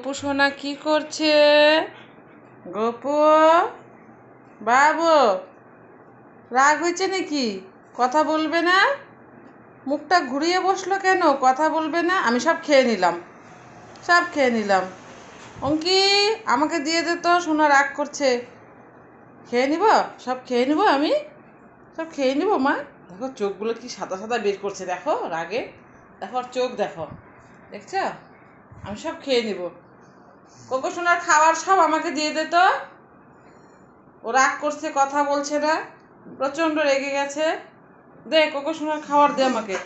গপু সোনা কি করছে? গপু বাবু রাগ হয়েছে নাকি? কথা বলবে না? মুখটা ঘুরিয়ে বসলো কেন? কথা বলবে না? আমি সব খেয়ে নিলাম, সব খেয়ে নিলাম। অঙ্কি আমাকে দিয়ে দে তো, সোনা রাগ করছে। খেয়ে নিব, সব খেয়ে নিব, আমি সব খেয়ে নিব। মা দেখো চোখগুলো কি সাদা সাদা বের করছে, দেখো রাগে। দেখো আর চোখ দেখো, দেখছ? আমি সব খেয়ে নিব। কোকো সোনার খাবার সব আমাকে দিয়ে দে তো। ও রাগ করছে, কথা বলছে না, প্রচণ্ড রেগে গেছে। দে কোকো সোনার খাবার দে আমাকে।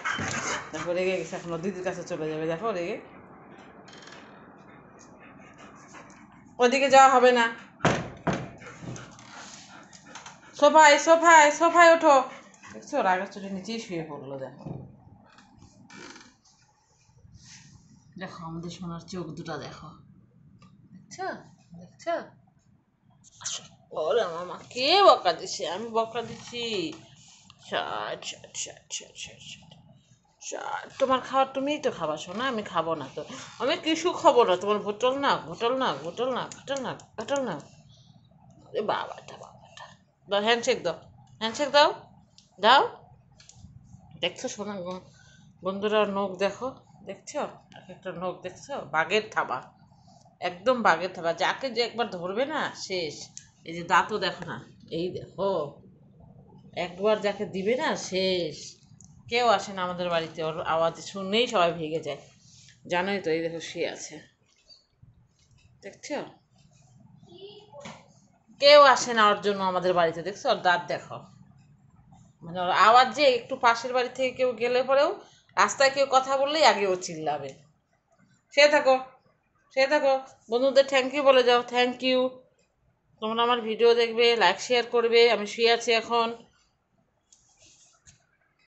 দেখো রেগে গেছে, এখন দিদির কাছে চলে যাবে। দেখো রেগে, ওদিকে যাওয়া হবে না। সোফায় সোফায় সোফায় ওঠো। দেখছো রাগের চোটে নিচেই শুয়ে পড়লো। দেখো দেখো আমাদের সোনার চোখ দুটা দেখো, দেখছো? দেখছো? ওরে মামা কে বকা দিছে? আমি বকা দিছি? ষাট ষাট ষাট ষাট ষাট ষাট ষাট। তোমার খাবার তুমিই তো খাবা শোনা, আমি খাবো না তো। আমি কিছু খাবো না। তোমার ভোটল না, ঘোটল না, ঘোটল না, ঘাটল না, ঘাটল না। এ বাবাটা বাবাটা, দাও হ্যান্ডশেক দাও, হ্যান্ডশেক দাও, দাও। দেখছো শোনা বন্ধুরা, নখ দেখো, দেখছো? এক একটা নখ দেখছো? বাঘের থাবা, একদম বাঘের থাবা। যাকে যে একবার ধরবে না শেষ। এই যে দাঁতও দেখো না, এই দেখো, একবার যাকে দিবে না শেষ। কেউ আসে না আমাদের বাড়িতে, ওর আওয়াজ শুনলেই সবাই ভেগে যায়। জানোই তো, এই দেখো শুয়ে আছে, দেখছো? কেউ আসে না ওর জন্য আমাদের বাড়িতে। দেখছো ওর দাঁত দেখো, মানে ওর আওয়াজ যে একটু পাশের বাড়ি থেকে কেউ গেলে পরেও, রাস্তায় কেউ কথা বললেই আগে ও চিল্লাবে। সে থাকো, সে থাকো। বন্ধুদের থ্যাংক ইউ বলে যাও, থ্যাংক ইউ। তোমরা আমার ভিডিও দেখবে, লাইক শেয়ার করবে। আমি শুয়ে আছি এখন।